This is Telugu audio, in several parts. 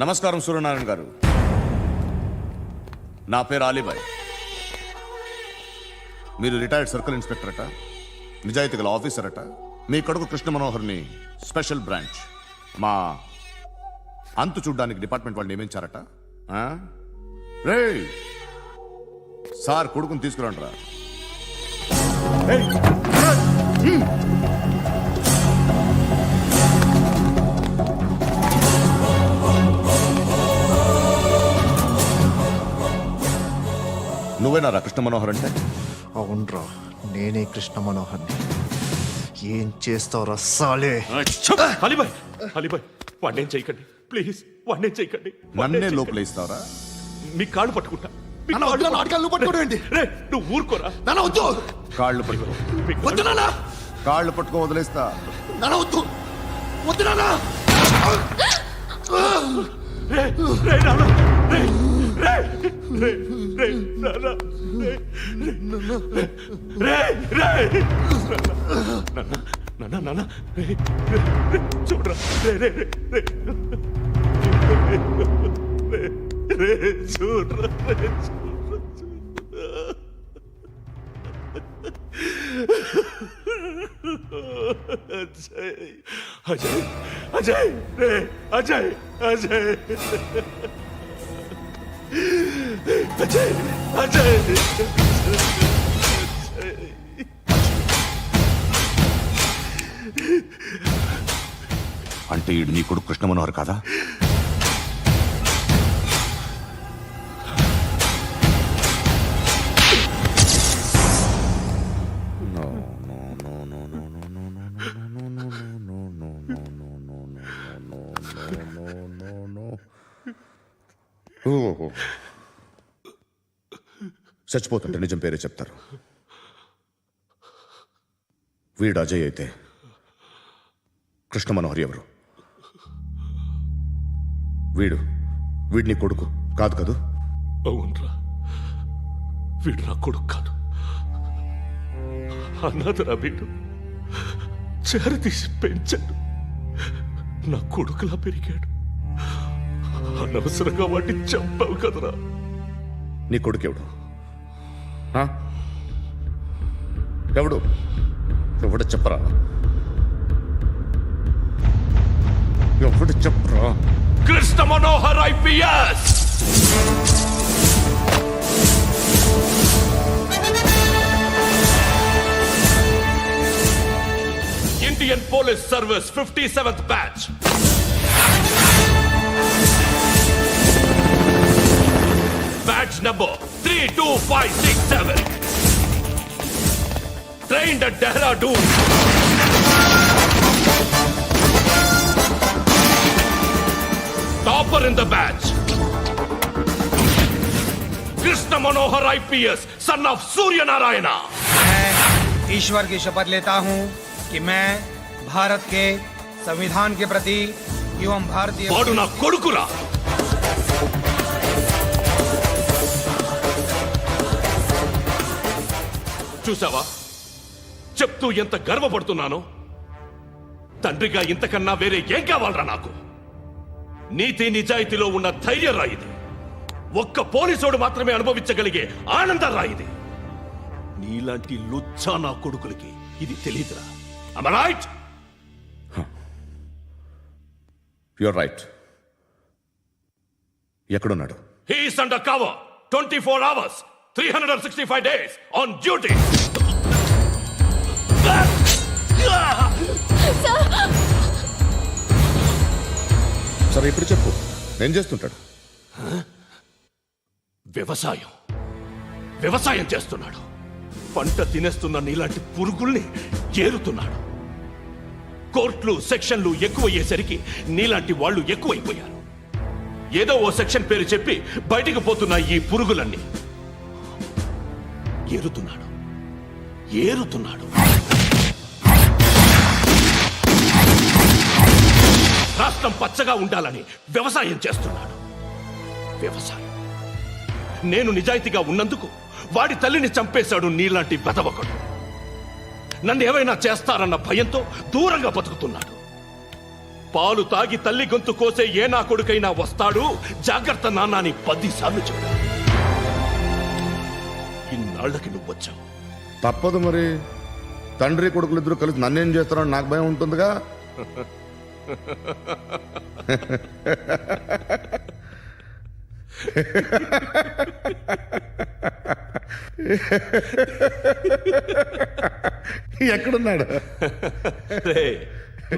నమస్కారం సూర్యనారాయణ గారు. నా పేరు అలీబాయ్. మీరు రిటైర్డ్ సర్కిల్ ఇన్స్పెక్టర్ అట, నిజాయితీ గల ఆఫీసర్ అట. మీ కొడుకు కృష్ణ మనోహర్ని స్పెషల్ బ్రాంచ్ మా అంతు చూడ్డానికి డిపార్ట్మెంట్ వాళ్ళు నియమించారట. రే సార్ కొడుకుని తీసుకురండి రా. నువ్వేనా కృష్ణ మనోహర్ అంటే? అవునరా, నేనే కృష్ణ మనోహర్ని. ఏం చేస్తావురా సాలే? అలీబాయ్, అలీబాయ్ వాడినేం చేయకండి ప్లీజ్, వాడినేం చేయకండి. నన్నే లోపల ఇస్తావరా? మీ కాళ్ళు పట్టుకుంటా. పట్టుకోండి. నువ్వు ఊరుకోరా. వద్దు, కాళ్ళు పట్టుకో. వద్దు నాన్న, కాళ్ళు పట్టుకో వదిలేస్తా. వద్దు వద్దు నాన్న. చూడరా, చూడరా. అజయ్, అజయ్, రే అజయ్, అజయ్, అజయ్, అజయ్. అంటే ఈడు నీ కొడుకు కృష్ణ మనోహర్ కాదా? చచ్చిపోతుంటే నిజం పేరే చెప్తారు. వీడు అజయ్ అయితే కృష్ణ మనోహర్ ఎవరు? వీడిని కొడుకు కాదు కదూ? అవునరా, వీడు నా కొడుకు కాదు, అన్నదరా. వీడు చేరతీసి పెంచాడు, నా కొడుకులా పెరిగాడు. అనవసరంగా వాటిని చంపావు కదరా. నీ కొడుకు ఎవడు? ఎవడు? ఎవడు చెప్పరా? ఎవడు చెప్పరా? Krishna Manohar IPS. Indian police service 57th batch. Batch number 32567. Trained at Dehradun. Topper in the batch. Krishna Manohar IPS, son of Surya Narayana. मैं ईश्वर की शपथ लेता हूं कि मैं भारत के संविधान के प्रति एवं भारतीय వాడు నా కొడుకురా. చూసావా చెప్తూ ఎంత గర్వపడుతున్నానో? తండ్రిగా ఇంతకన్నా వేరే ఏం కావాలరా నాకు? నీతి నిజాయితీలో ఉన్న ధైర్యం రా ఇది. ఒక్క పోలీసోడు మాత్రమే అనుభవించగలిగే ఆనందం రా ఇది. నీలాంటి లుచ్చా నా కొడుకులకి ఇది తెలీదురా. Am I right? You're right. ఎక్కడున్నాడు? He is under cover 24 hours 365 days on duty. సరే ఇప్పుడు చెప్పు, ఏం చేస్తుంటాడు? వ్యవసాయం చేస్తున్నాడు. పంట తినేస్తున్న నీలాంటి పురుగుల్ని ఏరుతున్నాడు. కోర్టులు సెక్షన్లు ఎక్కువయ్యేసరికి నీలాంటి వాళ్ళు ఎక్కువైపోయారు. ఏదో ఓ సెక్షన్ పేరు చెప్పి బయటికి పోతున్న ఈ పురుగులన్నీ ఏరుతున్నాడు. రాష్ట్రం పచ్చగా ఉండాలని వ్యవసాయం చేస్తున్నాడు. నేను నిజాయితీగా ఉన్నందుకు వాడి తల్లిని చంపేశాడు నీలాంటి వెధవకుడు. నన్ను ఏమైనా చేస్తారన్న భయంతో దూరంగా బతుకుతున్నాడు. పాలు తాగి తల్లి గొంతు కోసే ఏ నా కొడుకైనా వస్తాడు, జాగ్రత్త నాన్న అని 10 సార్లు చెప్పా. ఇన్నాళ్ళకి నువ్వు వచ్చావు. తప్పదు మరి, తండ్రి కొడుకులు ఇద్దరు కలిసి నన్నేం చేస్తారో నాకు భయం ఉంటుందిగా. ఎక్కడున్నాడు? రే,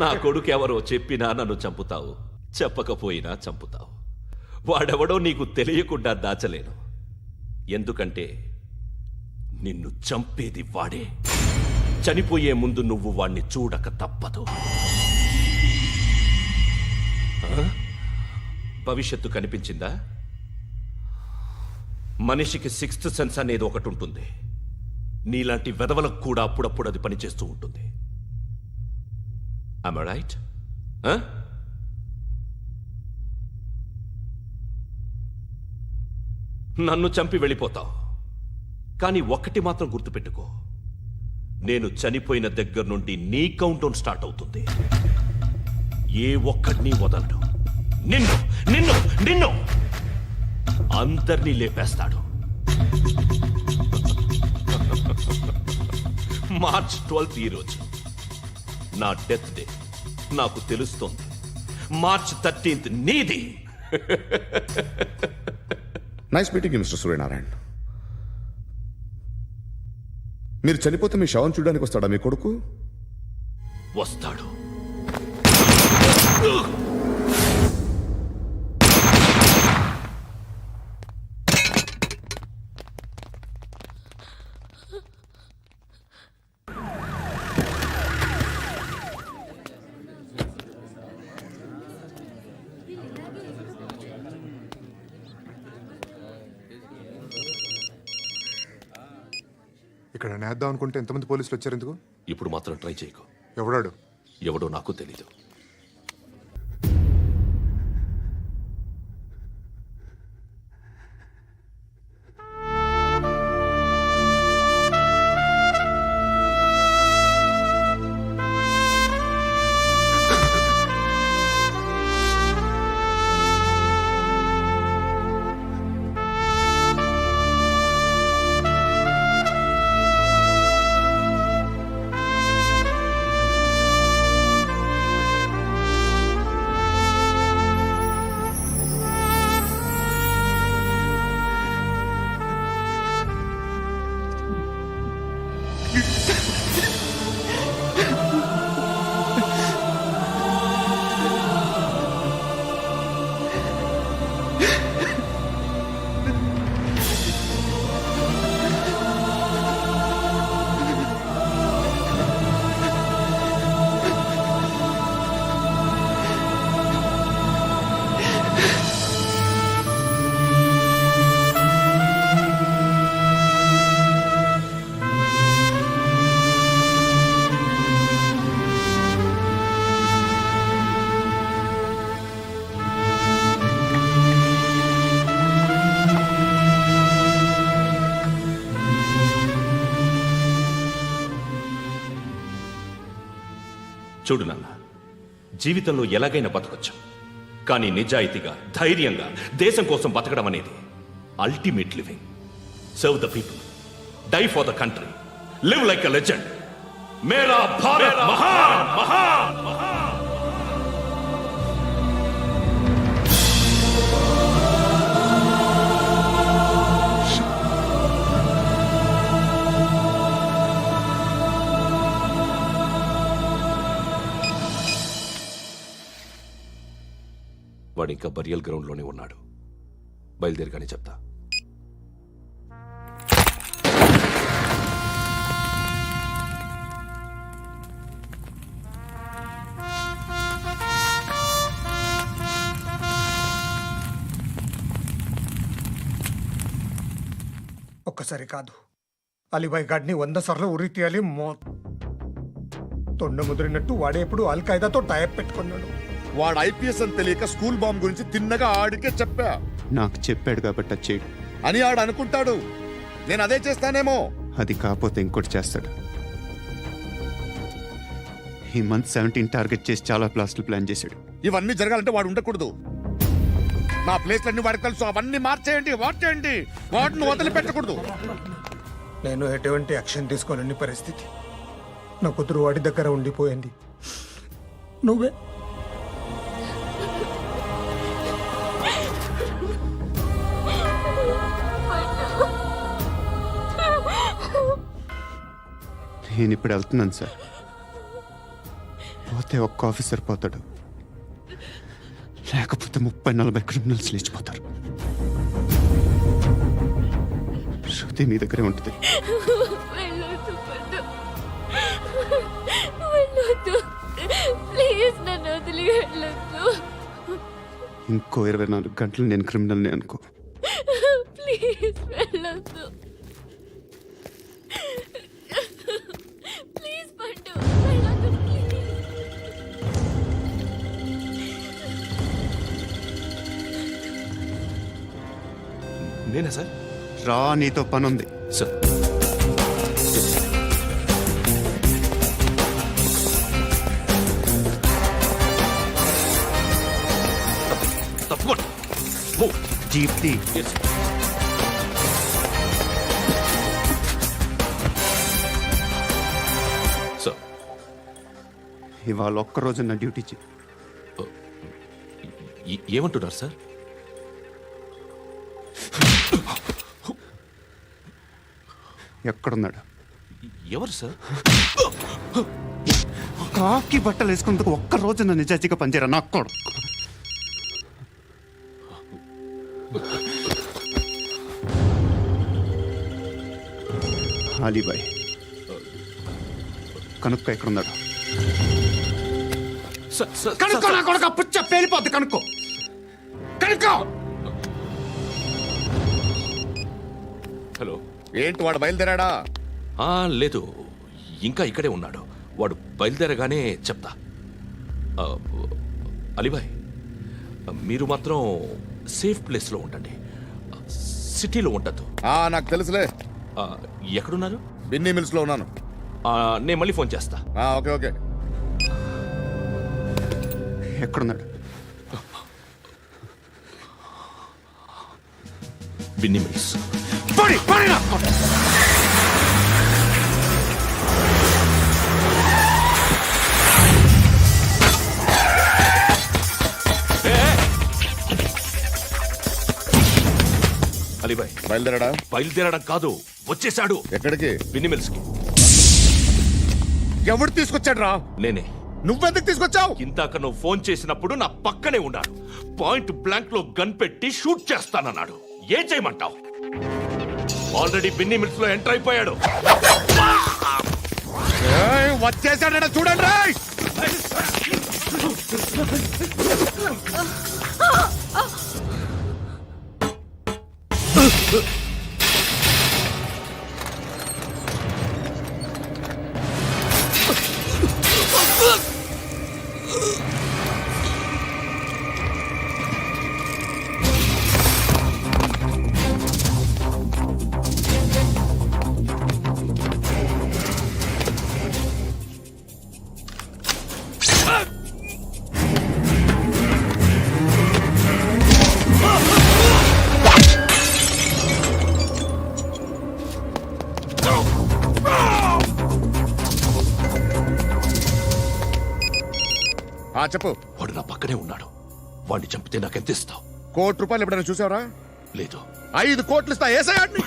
నా కొడుకు ఎవరో చెప్పినా నన్ను చంపుతావు, చెప్పకపోయినా చంపుతావు. వాడెవడో నీకు తెలియకుండా దాచలేను. ఎందుకంటే నిన్ను చంపేది వాడే. చనిపోయే ముందు నువ్వు వాణ్ణి చూడక తప్పదు. ఆ? భవిష్యత్తు కనిపించిందా? మనిషికి 6th సెన్స్ అనేది ఒకటి ఉంటుంది. నీలాంటి వెధవలకు కూడా అప్పుడప్పుడు అది పనిచేస్తూ ఉంటుంది. Am I right? Huh? నన్ను చంపి వెళ్ళిపోతావు, కానీ ఒక్కటి మాత్రం గుర్తుపెట్టుకో, నేను చనిపోయిన దగ్గర నుండి నీ కౌంటౌన్ స్టార్ట్ అవుతుంది. ఏ ఒక్కడిని వదలడు. నిన్ను నిన్ను నిన్ను అందరినీ లేపేస్తాడు. మార్చ్ 12th ఈ రోజు నా డెత్ డే. నాకు తెలుస్తోంది. మార్చ్ 13th నీది. Nice meeting mister Suryanarayana. మీరు చనిపోతే మీ శవం చూడడానికి వస్తాడా మీ కొడుకు? వస్తాడు. ఇక్కడ నేద్దాం అనుకుంటే ఎంతమంది పోలీసులు వచ్చారు ఎందుకు? ఇప్పుడు మాత్రం ట్రై చేయకు. ఎవడాడు? ఎవడో నాకు తెలీదు. చూడు నాన్న, జీవితంలో ఎలాగైనా బతకొచ్చు, కానీ నిజాయితీగా, ధైర్యంగా దేశం కోసం బతకడం అనేది ultimate living. Serve the people, die for the country, live like a legend. మేరా భారత్ మహాన్ మహాన్ మహాన్. వాడు ఇంకా బరియల్ గ్రౌండ్లోనే ఉన్నాడు. బయలుదేరగానే చెప్తా. ఒక్కసారి కాదు, అలీబాయ్ గాడిని 100 సార్లు ఉరి తీయాలి. తొండ ముదిరినట్టు వాడే ఎప్పుడు అల్ ఖైదాతో టైప్ పెట్టుకున్నాడు. వాడు ఐపీఎస్ అని తెలియక స్కూల్ బాంబ్ గురించి తిన్నగా ఆడికే చెప్పా. నాకు చెప్పాడు కాబట్టి అది చేయడు అని ఆడు అనుకుంటాడు. నేను అదే చేస్తానేమో. అది కాకపోతే ఇంకోటి చేస్తాడు. ఈ మంత్ 17 టార్గెట్ చేసి చాలా ప్లాస్టులు ప్లాన్ చేశాడు. ఇవన్నీ జరగాలంటే వాడు ఉండకూడదు. నా ప్లేస్లన్నీ వాడికి తెలుసు. అవన్నీ మార్చేయండి, వాటిని వదిలిపెట్టకూడదు. నేను ఎటువంటి యాక్షన్ తీసుకోలేని పరిస్థితి. నా కూతురు వాడి దగ్గర ఉండిపోయింది. నువ్వే నేను ఇప్పుడు వెళ్తున్నాను సార్. పోతే ఒక్క ఆఫీసర్ పోతాడు, లేకపోతే 30-40 క్రిమినల్స్ లేచిపోతారు. శృతి మీ దగ్గరే ఉంటుంది. వెళ్ళొద్దు పండు, వెళ్ళొద్దు ప్లీజ్, నన్ను వదిలి వెళ్ళొద్దు ఇంకో 24 గంటలు నేను క్రిమినల్ని అనుకో. ప్లీజ్ వెళ్ళొద్దు, ప్లీజ్ పండు వెళ్ళొద్దు ప్లీజ్. నేనా సార్? రా, నీతో పని ఉంది. సార్ తప్పకుండా. జీప్తి సార్ ఇవాళ ఒక్కరోజు నా డ్యూటీ చేయి. ఏమంటున్నారు సార్? ఎక్కడున్నాడు? ఎవరు సార్? కాకి బట్టలు వేసుకున్నందుకు ఒక్కరోజు నా నిజాజీగా పనిచేయరా నా కొడుకు. అలీబాయ్ కనుక్కో, ఎక్కడున్నాడు? కనుక్కో నా కొడుకు, పుచ్చ పేలిపోద్ది. కనుక్కో. హలో. ఏంటి వాడు బయలుదేరాడా? లేదు, ఇంకా ఇక్కడే ఉన్నాడు. వాడు బయలుదేరగానే చెప్తా. అలీబాయ్, మీరు మాత్రం సేఫ్ ప్లేస్లో ఉండండి, సిటీలో ఉండద్దు. నాకు తెలుసులే. ఎక్కడున్నారు? బిన్నీ మిల్స్ లో ఉన్నాను. నేను మళ్ళీ ఫోన్ చేస్తా. Okay okay. ఎక్కడున్నాడు? బిన్నీ మిల్స్. అలీబాయ్ బయలుదేరాడా? బయలుదేరడం కాదు, వచ్చేశాడు. ఎక్కడికి? బిన్నీ మిల్స్ కి. ఎవడు తీసుకొచ్చాడు రా? నేనే. నువ్వెందుకు తీసుకొచ్చావు? ఇందాక నువ్వు ఫోన్ చేసినప్పుడు నా పక్కనే ఉన్నాడు. పాయింట్ బ్లాంక్ లో గన్ పెట్టి షూట్ చేస్తానన్నాడు. ఏం చేయమంటావు? ఆల్రెడీ బిన్నీ మిల్స్ లో ఎంటర్ అయిపోయాడు. వచ్చేసాడ చూడండి రా. చెప్పు. వాడు నా పక్కనే ఉన్నాడు. వాడిని చంపితే నాకెంత ఇస్తావు? ₹1,00,00,000 ఎప్పుడైనా చూసావరా? లేదు. 5 కోట్లు ఇస్తా. ఏసయాడిని.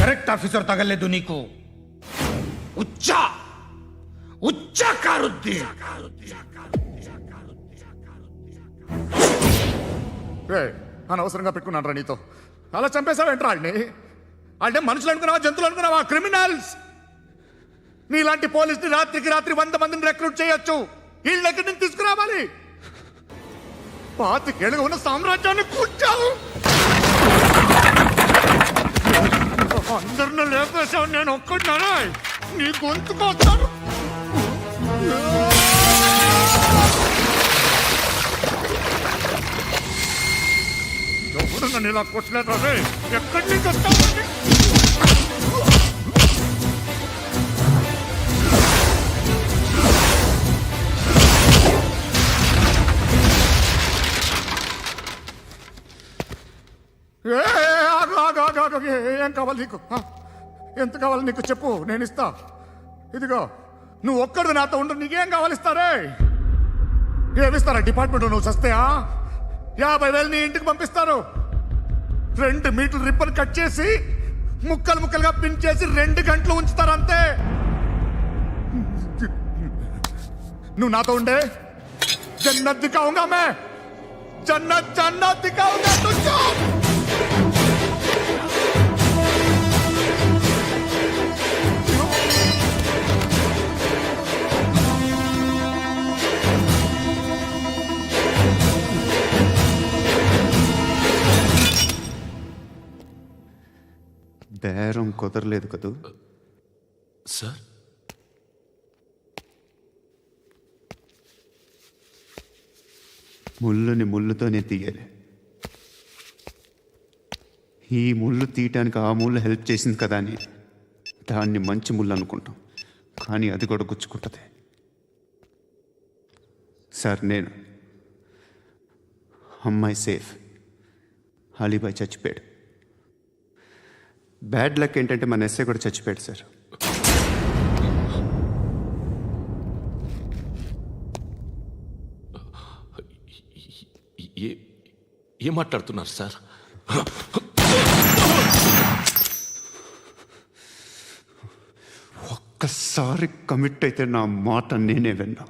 కరెక్ట్ ఆఫీసర్ తగలేదు నీకు ఉచ్చా ఉచ్చా కారుద్ది అనవసరంగా పెట్టుకున్నాను రా నీతో అలా చంపేశావేంట్రా ఆడిని అంటే మనుషులు అనుకున్నావా జంతువులు అనుకున్నావా క్రిమినల్స్ నీలాంటి పోలీసుని రాత్రికి రాత్రి 100 మందిని రిక్రూట్ చేయొచ్చు వీళ్ళ దగ్గర నుంచి తీసుకురావాలి 25 ఏళ్ళుగా ఉన్న సామ్రాజ్యాన్ని కూర్చావు అందరిని లేపేశావు నేను ఒక్కడినారా నీ గొంతుకొస్తాను ఎవరు నన్ను ఇలా కొట్టలేదా రే ఎక్కడి నుంచి వస్తావు ఏం కావాలి నీకు ఎంత కావాలి నీకు చెప్పు నేను ఇస్తా ఇదిగో నువ్వు ఒక్కడు నాతో ఉండు నీకేం కావాలి ఇస్తారే ఏమిస్తారా డిపార్ట్మెంట్ నువ్వు చస్తేయా 50,000 నీ ఇంటికి పంపిస్తారు 2 మీటర్లు రిబ్బన్ కట్ చేసి ముక్కలు ముక్కలుగా పిన్ చేసి 2 గంటలు ఉంచుతారు అంతే నువ్వు నాతో ఉండే జన్నత్ దిఖాऊंगा मैं जन्नत जन्नत दिखाऊंगा तुझको బేర్ బేరం కుదరలేదు కదూ. సార్ ముళ్ళుని ముళ్ళుతోనే తీయాలి. ఈ ముళ్ళు తీయటానికి ఆ ముళ్ళు హెల్ప్ చేసింది కదా అని దాన్ని మంచి ముళ్ళు అనుకుంటాం, కానీ అది కూడా గుచ్చుకుంటుంది. సార్ నేను అమ్మాయి సేఫ్, అలీబాయ్ చచ్చిపోయాడు. బ్యాడ్ లక్ ఏంటంటే మన ఎస్ఐ కూడా చచ్చిపోయాడు సార్. ఏం మాట్లాడుతున్నారు సార్? ఒక్కసారి కమిట్ అయితే నా మాట నేనే విన్నా.